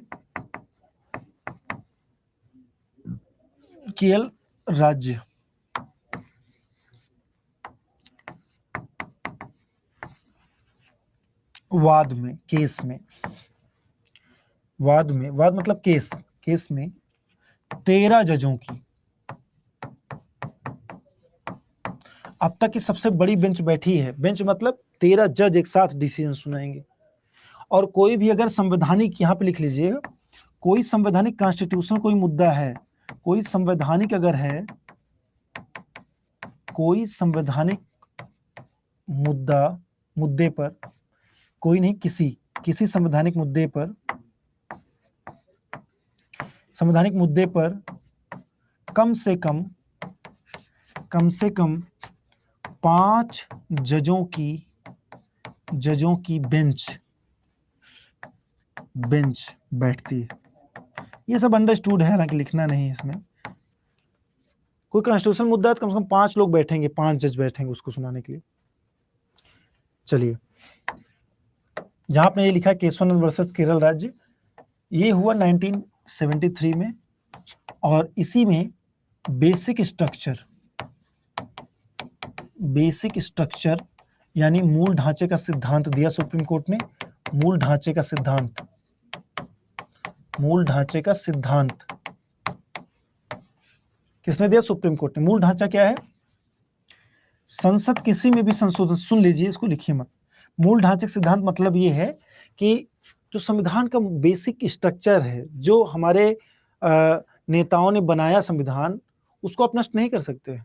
केरल राज्य वाद में, केस में, वाद में, वाद मतलब केस, केस में 13 जजों की, अब तक की सबसे बड़ी बेंच बैठी है। बेंच मतलब 13 जज एक साथ डिसीजन सुनाएंगे। और कोई भी अगर संवैधानिक, यहां पे लिख लीजिए, कोई संवैधानिक कॉन्स्टिट्यूशन कोई मुद्दा है, कोई संवैधानिक अगर है, कोई संवैधानिक मुद्दे पर, कोई नहीं, किसी संवैधानिक मुद्दे पर, संवैधानिक मुद्दे पर कम से कम 5 जजों की बेंच बैठती है। ये सब अंडरस्टूड है, हालांकि लिखना नहीं है इसमें। कोई कॉन्स्टिट्यूशन मुद्दा है तो कम से कम 5 लोग बैठेंगे, 5 जज बैठेंगे उसको सुनाने के लिए। चलिए, जहां आपने ये लिखा केशवानंद वर्सेस केरल राज्य, ये हुआ 1973 में, और इसी में बेसिक स्ट्रक्चर यानी मूल ढांचे का सिद्धांत दिया सुप्रीम कोर्ट ने। मूल ढांचे का सिद्धांत किसने दिया? सुप्रीम कोर्ट ने। मूल ढांचा क्या है? संसद किसी में भी संशोधन, सुन लीजिए, इसको लिखिए मत। मूल ढांचे का सिद्धांत मतलब ये है कि जो संविधान का बेसिक स्ट्रक्चर है, जो हमारे नेताओं ने बनाया संविधान, उसको आप नष्ट नहीं कर सकते।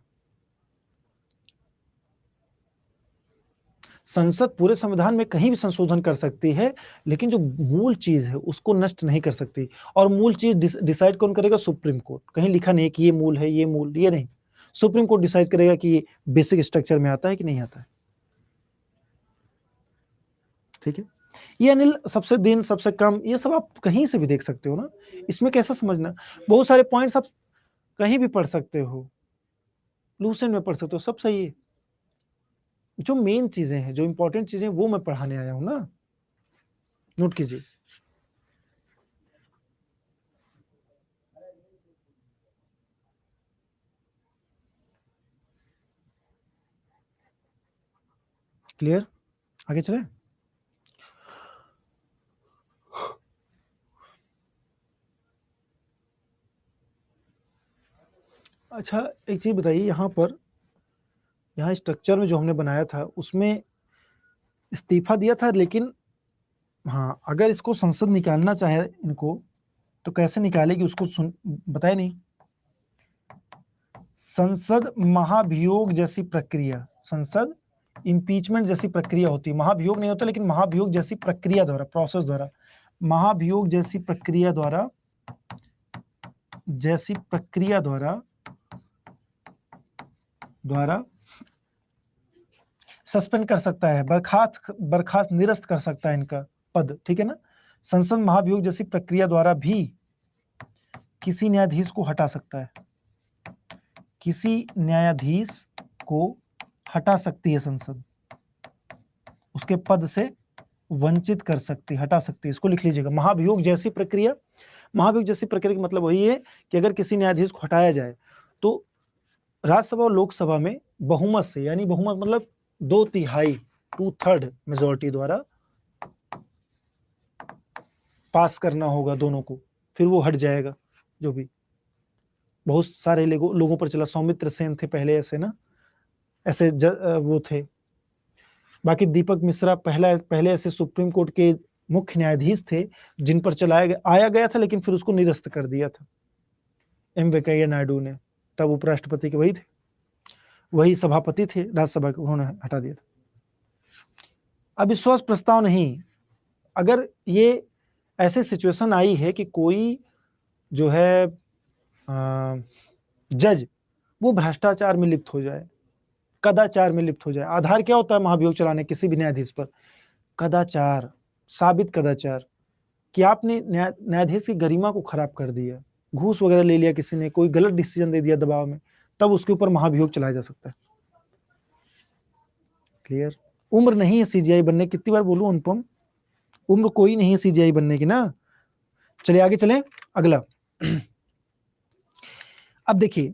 संसद पूरे संविधान में कहीं भी संशोधन कर सकती है, लेकिन जो मूल चीज है उसको नष्ट नहीं कर सकती। और मूल चीज डिसाइड कौन करेगा? Supreme court. कहीं लिखा नहीं कि ये मूल है, ये मूल, ये नहीं। सुप्रीम कोर्ट डिसाइड करेगा कि ये बेसिक स्ट्रक्चर में आता है कि नहीं आता है। ठीक है। ये अनिल सबसे दिन, सबसे कम, ये सब आप कहीं से भी देख सकते हो ना। इसमें कैसा समझना, बहुत सारे पॉइंट्स आप कहीं भी पढ़ सकते हो, लूसेंट में पढ़ सकते हो, सब सही है। जो मेन चीजें हैं, जो इंपॉर्टेंट चीजें, वो मैं पढ़ाने आया हूं ना, नोट कीजिए। क्लियर? आगे चले। अच्छा, एक चीज बताइए, यहाँ स्ट्रक्चर में जो हमने बनाया था उसमें इस्तीफा दिया था, लेकिन हाँ, अगर इसको संसद निकालना चाहे इनको तो कैसे निकालेगी उसको बताए नहीं। संसद महाभियोग जैसी प्रक्रिया, संसद इम्पीचमेंट जैसी प्रक्रिया होती है। महाभियोग नहीं होता, लेकिन महाभियोग जैसी प्रक्रिया द्वारा, प्रोसेस द्वारा, महाभियोग जैसी प्रक्रिया द्वारा सस्पेंड कर सकता है, बर्खास्त निरस्त कर सकता है इनका पद। ठीक है ना। संसद महाभियोग जैसी प्रक्रिया द्वारा भी किसी न्यायाधीश को हटा सकता है, किसी न्यायाधीश को हटा सकती है संसद, उसके पद से वंचित कर सकती, हटा सकती है। इसको लिख लीजिएगा, महाभियोग जैसी प्रक्रिया। महाभियोग जैसी प्रक्रिया का मतलब वही है कि अगर किसी न्यायाधीश को हटाया जाए तो राज्यसभा और लोकसभा में बहुमत से, यानी बहुमत मतलब 2/3, 2/3 मेजोरिटी द्वारा पास करना होगा दोनों को, फिर वो हट जाएगा। जो भी बहुत सारे लोगों पर चला, सौमित्र सेन थे पहले ऐसे ना, ऐसे वो थे। बाकी दीपक मिश्रा पहले ऐसे सुप्रीम कोर्ट के मुख्य न्यायाधीश थे जिन पर आया गया था, लेकिन फिर उसको निरस्त कर दिया था एम वेंकैया नायडू ने। तब उपराष्ट्रपति के वही सभापति थे राज्यसभा के, उन्होंने हटा दिया था। अविश्वास प्रस्ताव नहीं, अगर ये ऐसे सिचुएशन आई है कि कोई जो है जज वो भ्रष्टाचार में लिप्त हो जाए, कदाचार में लिप्त हो जाए। आधार क्या होता है महाभियोग चलाने किसी भी न्यायाधीश पर? कदाचार, साबित कदाचार, कि आपने न्यायाधीश की गरिमा को खराब कर दिया, घूस वगैरह ले लिया किसी ने, कोई गलत डिसीजन दे दिया दबाव में, तब उसके ऊपर महाभियोग चलाया जा सकता है। क्लियर? उम्र नहीं है सीजीआई बनने, कितनी बार बोलूं अनुपम, उम्र कोई नहीं है सीजीआई बनने की ना। चलिए आगे चलें, अगला। अब देखिए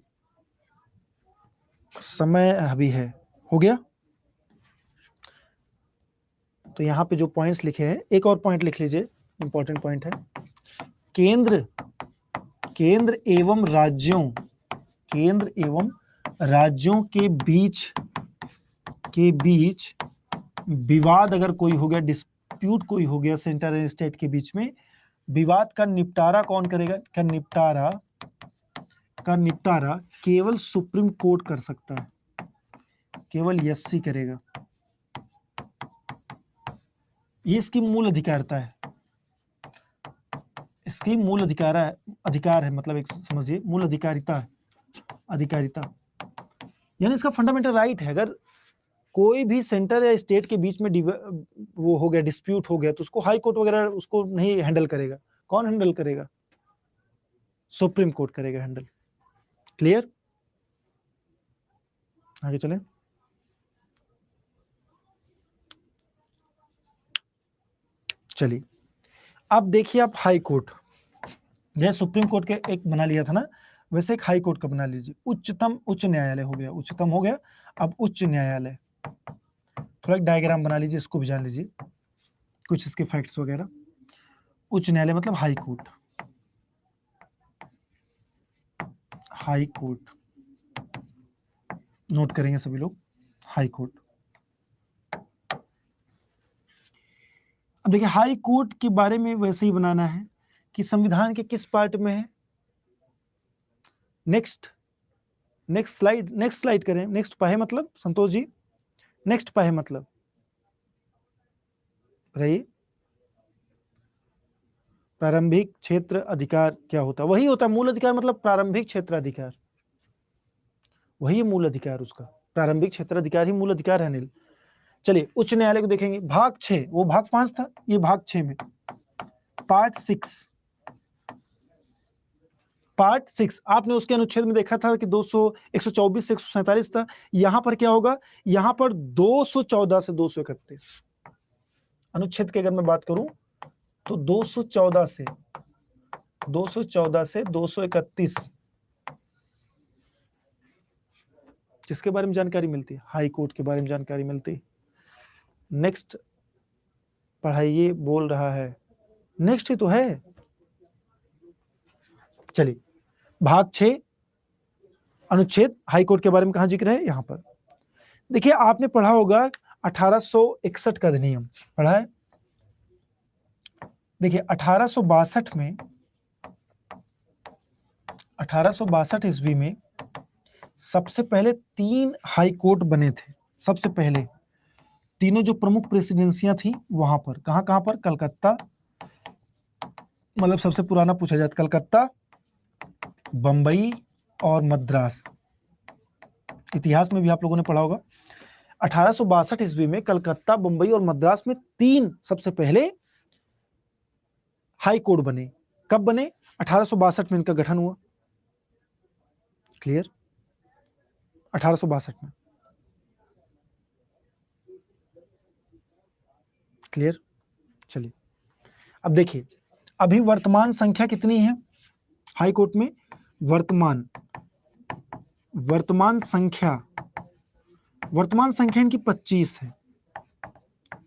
समय अभी है, हो गया, तो यहां पे जो पॉइंट्स लिखे हैं, एक और पॉइंट लिख लीजिए, इंपॉर्टेंट पॉइंट है, केंद्र एवं राज्यों के बीच विवाद अगर कोई हो गया, डिस्प्यूट कोई हो गया सेंटर एंड स्टेट के बीच में, विवाद का निपटारा कौन करेगा? निपटारा केवल सुप्रीम कोर्ट कर सकता है, केवल एससी करेगा। ये इसकी मूल अधिकारिता है, इसकी मूल अधिकार है, मतलब एक समझिए मूल अधिकारिता, यानी इसका फंडामेंटल राइट है। अगर कोई भी सेंटर या स्टेट के बीच में वो हो गया, डिस्प्यूट हो गया, तो उसको हाई कोर्ट वगैरह उसको नहीं हैंडल करेगा। कौन हैंडल करेगा? सुप्रीम कोर्ट करेगा हैंडल। क्लियर? आगे चलें। चलिए अब देखिए, आप हाई कोर्ट, जैसे सुप्रीम कोर्ट के एक बना लिया था ना, वैसे एक हाई कोर्ट का बना लीजिए। उच्च न्यायालय हो गया, उच्चतम हो गया, अब उच्च न्यायालय। थोड़ा एक डायग्राम बना लीजिए, इसको भी जान लीजिए, कुछ इसके फैक्ट्स वगैरह। उच्च न्यायालय मतलब high court, high court note करेंगे सभी लोग, हाई कोर्ट। अब देखिए हाई कोर्ट के बारे में वैसे ही बनाना है कि संविधान के किस पार्ट में है। नेक्स्ट स्लाइड करें। नेक्स्ट पाहे मतलब संतोष जी, नेक्स्ट पाहे मतलब बताइए। प्रारंभिक क्षेत्र अधिकार क्या होता है? वही होता है मूल अधिकार, मतलब प्रारंभिक क्षेत्र अधिकार, वही है मूल अधिकार उसका। प्रारंभिक क्षेत्र अधिकार ही मूल अधिकार है अनिल। चलिए उच्च न्यायालय को देखेंगे। भाग 6, वो भाग 5 था, ये भाग 6 में पार्ट 6 आपने उसके अनुच्छेद में देखा था कि 124 से 147 था। यहां पर क्या होगा? यहां पर 214 से 231 अनुच्छेद की अगर मैं बात करूं तो 214 से 231 किसके बारे में जानकारी मिलती है? हाई कोर्ट के बारे में जानकारी मिलती है। नेक्स्ट पढ़ाइए, बोल रहा है, नेक्स्ट ही तो है। चलिए भाग 6 अनुच्छेद हाई कोर्ट के बारे में कहां जिक्र है? यहां पर देखिए, आपने पढ़ा होगा 1861 का अधिनियम पढ़ा है। देखिए 1862 ईस्वी में सबसे पहले 3 हाई कोर्ट बने थे। सबसे पहले तीनों जो प्रमुख प्रेसिडेंसियां थी वहां पर, कहां पर? कलकत्ता, मतलब सबसे पुराना पूछा जाता, कलकत्ता, बंबई और मद्रास। इतिहास में भी आप लोगों ने पढ़ा होगा 1862 ईस्वी में कलकत्ता, बंबई और मद्रास में 3 सबसे पहले हाई कोर्ट बने। कब बने? 1862 में इनका गठन हुआ। क्लियर? 1862 में। क्लियर? चलिए अब देखिए, अभी वर्तमान संख्या कितनी है हाई कोर्ट में? वर्तमान संख्या इनकी 25 है,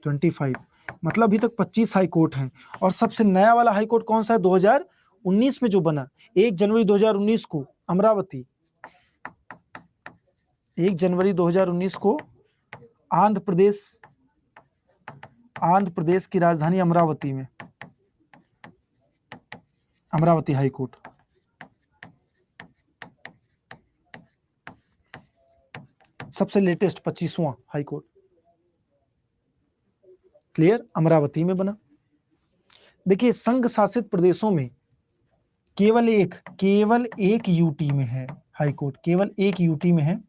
25, मतलब अभी तक 25 हाई कोर्ट हैं। और सबसे नया वाला हाई कोर्ट कौन सा है? 2019 में जो बना, 1 जनवरी 2019 को अमरावती, 1 जनवरी 2019 को आंध्र प्रदेश की राजधानी अमरावती में, अमरावती हाई कोर्ट। सबसे लेटेस्ट 25वां हाई कोर्ट। क्लियर? अमरावती में बना। देखिए संघ शासित प्रदेशों में केवल एक यूटी में है हाई कोर्ट, केवल एक यूटी में है।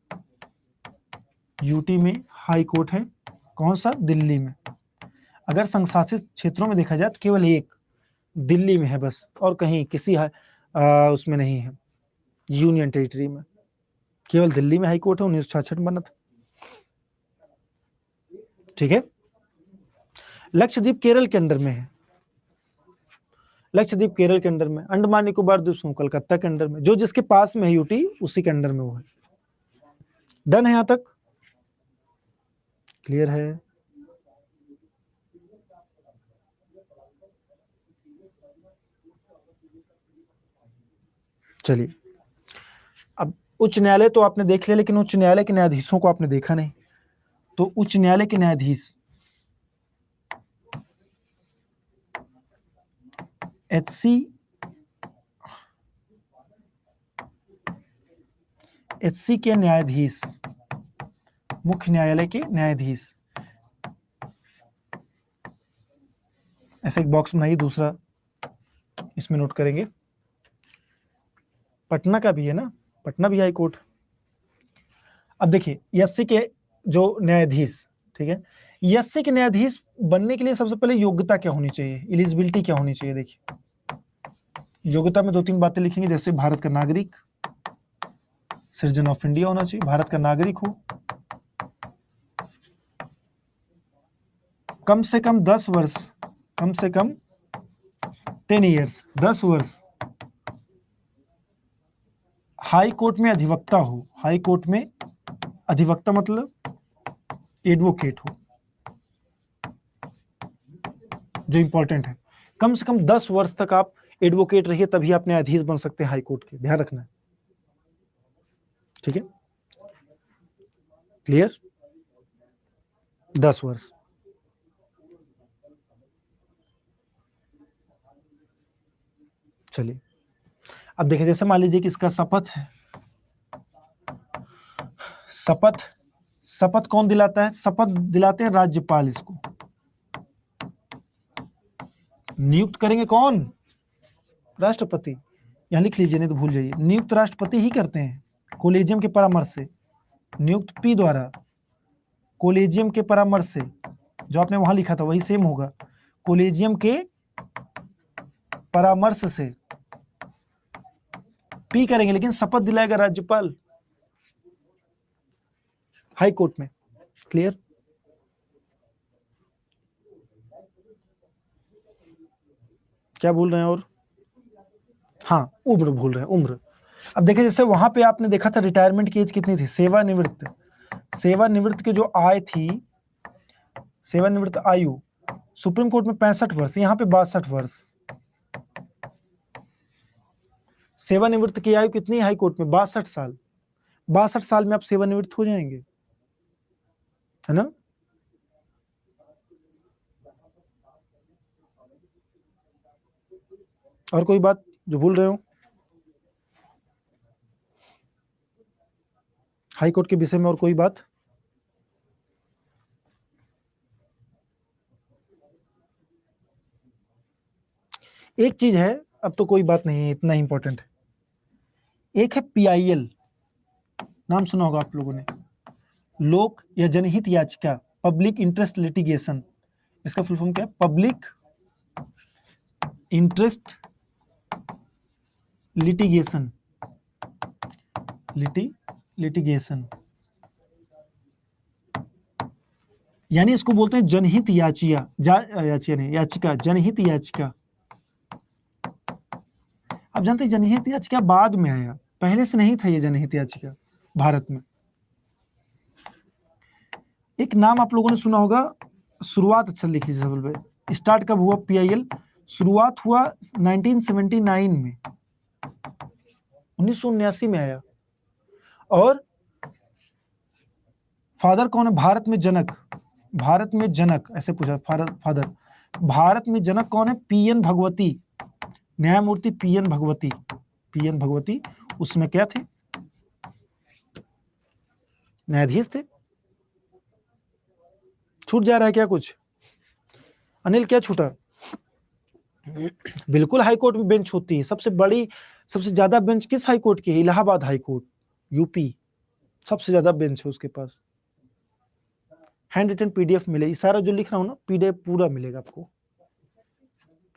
यूटी में हाई कोर्ट है, कौन सा? दिल्ली में। अगर संघ शासित क्षेत्रों में देखा जाए तो केवल एक दिल्ली में है बस, और कहीं किसी उसमें नहीं है, यूनियन टेरिटरी में। केवल दिल्ली में हाई कोर्ट है, 1966 बना था। ठीक है। लक्षद्वीप केरल के अंडर में है, लक्षद्वीप केरल के अंडर में, अंडमान निकोबार द्वीप समूह कलकत्ता के अंडर में, जो जिसके पास में है यूटी उसी के अंडर में वो है। डन है यहां तक? क्लियर है? चलिए, अब उच्च न्यायालय तो आपने देख लिया, लेकिन उच्च न्यायालय के न्यायाधीशों को आपने देखा नहीं। तो उच्च न्यायालय के न्यायाधीश एचसी के न्यायाधीश, मुख्य न्यायालय के न्यायाधीश, ऐसे एक बॉक्स बनाइए, दूसरा इसमें नोट करेंगे। पटना का भी है ना, पटना भी हाई कोर्ट। अब देखिए एससी के जो न्यायाधीश, ठीक है, एससी के न्यायाधीश बनने के लिए सबसे पहले योग्यता क्या होनी चाहिए, एलिजिबिलिटी क्या होनी चाहिए? देखिए योग्यता में 2-3 बातें लिखेंगे, जैसे भारत का नागरिक, सिटीजन ऑफ इंडिया होना चाहिए, भारत का नागरिक हो, कम से कम 10 वर्ष, कम से कम 10 ईयर्स, 10 वर्ष हाई कोर्ट में अधिवक्ता हो, हाई कोर्ट में अधिवक्ता मतलब एडवोकेट हो, जो इंपॉर्टेंट है। कम से कम 10 वर्ष तक आप एडवोकेट रहिए, तभी आप न्यायाधीश बन सकते हैं हाई कोर्ट के, ध्यान रखना है। ठीक है, क्लियर? 10 वर्ष। चलिए अब देखिए, जैसे मान लीजिए कि इसका शपथ है, शपथ कौन दिलाता है? शपथ दिलाते हैं राज्यपाल, इसको नियुक्त करेंगे कौन? राष्ट्रपति। यहां लिख लीजिए, नहीं तो भूल जाइए, नियुक्त राष्ट्रपति ही करते हैं कोलेजियम के परामर्श से, नियुक्त पी द्वारा कोलेजियम के परामर्श से, जो आपने वहां लिखा था वही सेम होगा, कोलेजियम के परामर्श से पी करेंगे, लेकिन शपथ दिलाएगा राज्यपाल हाई कोर्ट में। क्लियर? क्या भूल रहे हैं? और हाँ, उम्र भूल रहे हैं, उम्र। अब देखिए, जैसे वहां पे आपने देखा था रिटायरमेंट की एज कितनी थी, सेवानिवृत्त की जो आय थी, सेवानिवृत्त आयु सुप्रीम कोर्ट में 65 वर्ष, यहाँ पे 62 वर्ष। सेवानिवृत्त की आयु कितनी हाई कोर्ट में? 62 साल। 62 साल में आप सेवानिवृत्त हो जाएंगे, है ना? और कोई बात जो भूल रहे हो हाई कोर्ट के विषय में? और कोई बात? एक चीज है, अब तो कोई बात नहीं है, इतना इंपॉर्टेंट है। एक है पीआईएल, नाम सुना होगा आप लोगों ने, लोक या जनहित याचिका, पब्लिक इंटरेस्ट लिटिगेशन। इसका फुल फॉर्म क्या है? पब्लिक इंटरेस्ट लिटिगेशन, लिटिगेशन, यानी इसको बोलते हैं जनहित याचिका, जनहित याचिका। आप जानते हैं जनहित याचिका बाद में आया, पहले से नहीं था ये जनहित याचिका भारत में। एक नाम आप लोगों ने सुना होगा, शुरुआत अच्छा लिख लीजिए सबसे पहले, स्टार्ट कब हुआ पीआईएल? शुरुआत हुआ 1979 में, 1979 में आया। और फादर कौन है भारत में? जनक, भारत में जनक, ऐसे पूछा फादर, भारत में जनक कौन है? पीएन भगवती, न्यायमूर्ति पीएन भगवती, उसमें क्या थे? न्यायाधीश थे। छूट जा रहा है क्या कुछ? अनिल क्या छूटा? बिल्कुल हाई कोर्ट में बेंच होती है, सबसे बड़ी, सबसे ज्यादा बेंच किस हाई कोर्ट की है? इलाहाबाद हाई कोर्ट, यूपी, सबसे ज्यादा बेंच है उसके पास। हैंड रिटन पीडीएफ मिले, सारा जो लिख रहा हूं ना पीडीएफ पूरा मिलेगा आपको,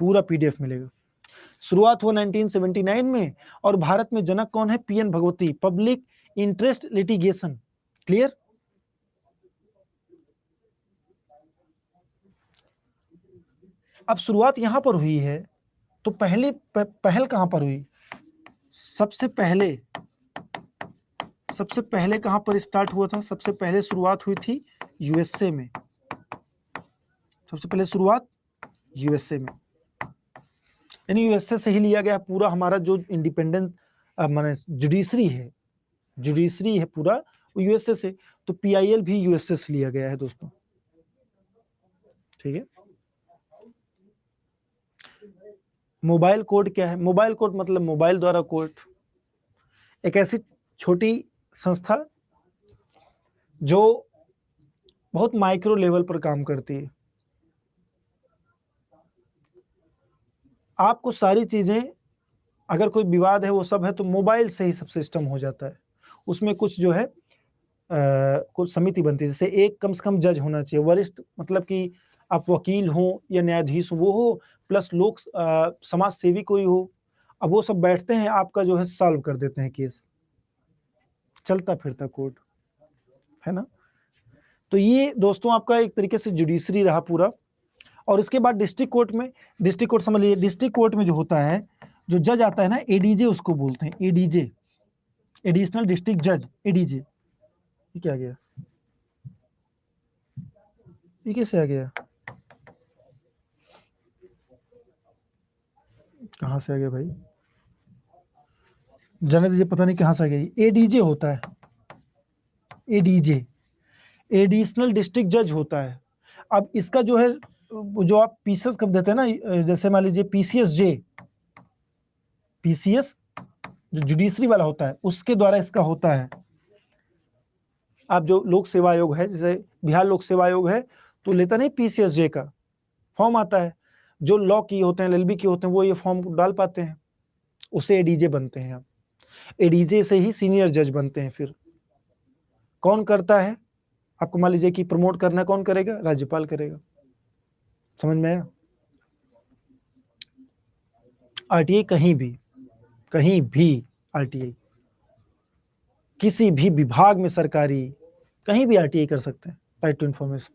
पूरा पीडीएफ मिलेगा। शुरुआत हुआ 1979 में, और भारत में जनक कौन है? PN Bhagwati, public interest litigation. Clear? अब शुरुआत यहां पर हुई है, तो पहल कहां पर हुई? सबसे पहले कहां पर स्टार्ट हुआ था? सबसे पहले शुरुआत हुई थी यूएसए में। सबसे पहले शुरुआत यूएसए में, यानी यूएसए से ही लिया गया पूरा हमारा जो इंडिपेंडेंट माने जुडिशरी है पूरा, वो यूएसए से। तो पीआईएल भी यूएसए से लिया गया है दोस्तों, ठीक है। मोबाइल कोड क्या है? मोबाइल कोड मतलब मोबाइल द्वारा कोड, एक ऐसी छोटी संस्था जो बहुत माइक्रो लेवल पर काम करती है। आपको सारी चीजें, अगर कोई विवाद है वो सब है तो मोबाइल से ही सब सिस्टम हो जाता है। उसमें कुछ जो है कुछ समिति बनती है, जैसे एक कम से कम जज होना चाहिए, वरिष्ठ, मतलब कि आप वकील हो या न्यायाधीश हो वो हो, प्लस लोग समाज सेवी कोई हो। अब वो सब बैठते हैं, आपका जो है सॉल्व कर देते हैं केस, चलता फिरता कोर्ट, है ना। तो ये दोस्तों आपका एक तरीके से जुडिशरी रहा पूरा। और इसके बाद डिस्ट्रिक्ट कोर्ट समझ लीजिए, डिस्ट्रिक्ट कोर्ट में जो होता है, जो जज आता है ना, एडीजे उसको बोलते हैं, एडीजे, एडिशनल डिस्ट्रिक्ट जज, एडीजे। ये क्या आ गया? ये कैसे आ गया? कहाँ से आ गया भाई? जाने दीजिए, पता नहीं कहाँ से आ गया। एडीजे होता है, एडीजे एडिशनल डिस्ट्रिक्ट जज होता है। अब इसका जो है, जो आप पीसीएस कब देते हैं ना, जैसे मान लीजिए पीसीएस जो जुडिशरी वाला होता है उसके द्वारा इसका होता है। आप जो लोक सेवा आयोग है, जैसे बिहार लोक सेवा आयोग है, तो लेता नहीं पीसीएसजे का फॉर्म आता है, जो लॉ की होते हैं, एलएलबी के होते हैं, वो ये फॉर्म डाल पाते हैं, उसे एडीजे बनते हैं। आप एडीजे से ही सीनियर जज बनते हैं। फिर कौन करता है? आपको मान लीजिए कि प्रमोट करना कौन करेगा? राज्यपाल करेगा। समझ में आया? आरटीआई कहीं भी आरटीआई किसी भी विभाग में सरकारी कहीं भी आरटीआई कर सकते हैं, right to information.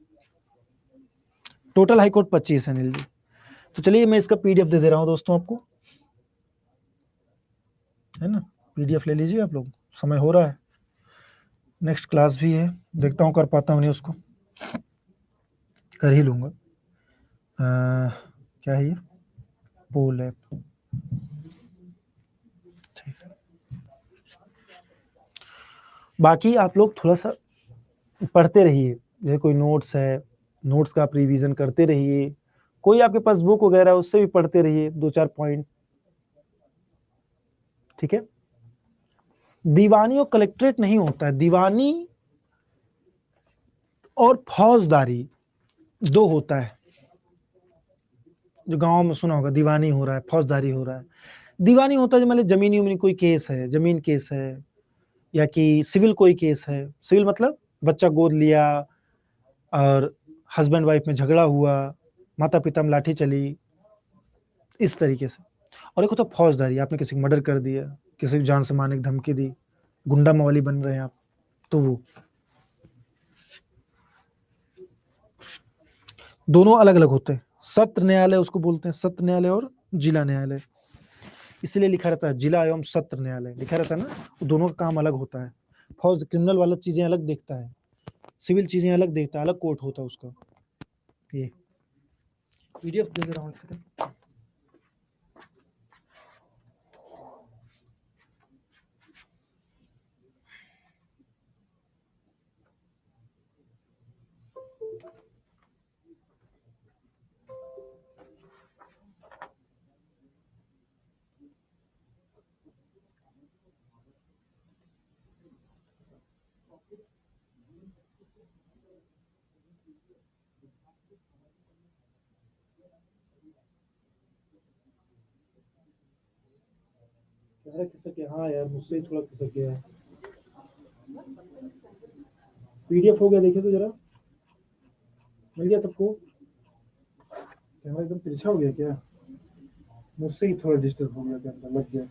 Total high court 25 है अनिल जी। तो चलिए मैं इसका पीडीएफ दे रहा हूं दोस्तों आपको, है ना। पीडीएफ ले लीजिए आप लोग, समय हो रहा है, नेक्स्ट क्लास भी है, देखता हूं कर पाता हूं नहीं, उसको कर ही लूंगा। क्या है ये? पोल ऐप, ठीक है। बाकी आप लोग थोड़ा सा पढ़ते रहिए, जैसे कोई नोट्स है, नोट्स का आप रिवीजन करते रहिए, कोई आपके पास बुक वगैरह उससे भी पढ़ते रहिए 2-4 पॉइंट, ठीक है। दीवानी और कलेक्ट्रेट नहीं होता है, दीवानी और फौजदारी दो होता है। जो गांव में सुना होगा, दीवानी हो रहा है, फौजदारी हो रहा है। दीवानी होता है जो मतलब जमीनी उमनी कोई केस है, जमीन केस है, या कि सिविल कोई केस है। सिविल मतलब बच्चा गोद लिया और हस्बैंड वाइफ में झगड़ा हुआ, माता पिता में लाठी चली, इस तरीके से। और एक होता है फौजदारी, आपने किसी को मर्डर कर दिया, किसी को जान से मारने की धमकी दी, गुंडा मवाली बन रहे हैं आप, तो वो दोनों अलग अलग होते हैं। सत्र न्यायालय उसको बोलते हैं, सत्र न्यायालय और जिला न्यायालय, इसलिए लिखा रहता है जिला एवं सत्र न्यायालय लिखा रहता है ना। दोनों का काम अलग होता है। फौज क्रिमिनल वाला चीजें अलग देखता है, सिविल चीजें अलग देखता है, अलग कोर्ट होता है उसका। ये पीडीएफ दे रहा हूँ, एक सेकंड। खिसक गया, हाँ यार मुझसे थोड़ा खिसक गया है। पीडीएफ हो गया, देखिए तो जरा, मिल गया सबको? कैमरा एकदम तिरछा हो गया क्या? मुझसे ही थोड़ा डिस्टर्ब हो गया, कैमरा लग गया।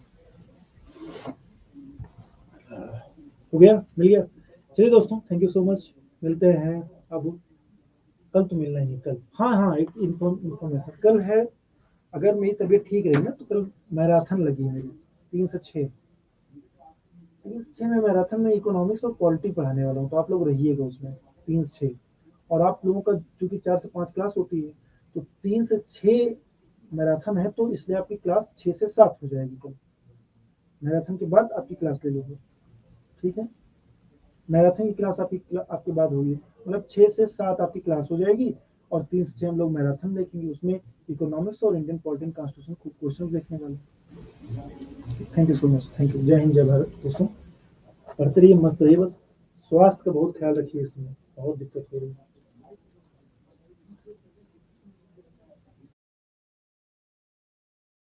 हो गया, मिल गया। चलिए दोस्तों, थैंक यू सो मच, मिलते हैं अब। कल तो मिलना ही है कल। हाँ हाँ, एक इन्फॉर्मेशन कल है। अगर मेरी तबीयत ठीक रही ना तो कल मैराथन लगी है मेरी, 3 से 6। 3 से 6 में मैराथन में इकोनॉमिक्स और पॉलिटी पढ़ाने वाला हूँ, तो आप लोग रहिएगा उसमें 3 से 6। और आप लोगों का चूंकि 4 से 5 क्लास होती है, तो 3 से 6 मैराथन है, तो इसलिए आपकी क्लास 6 से 7 हो जाएगी कल। मैराथन के बाद आपकी क्लास ले लोगे, ठीक है। मैराथन की क्लास आपके बाद होगी, मतलब 6 से 7 आपकी क्लास हो जाएगी। और 3 से 6 हम लोग मैराथन देखेंगे, उसमें इकोनॉमिक्स और इंडियन पॉलिटी कॉन्स्टिट्यूशन खूब क्वेश्चन देखने वाले। Thank you so much, thank you. जय हिंद, जय भारत दोस्तों। पढ़ते रहिए, मस्त रहिए, बस स्वास्थ्य का बहुत ख्याल रखिए, इसमें बहुत दिक्कत हो रही है।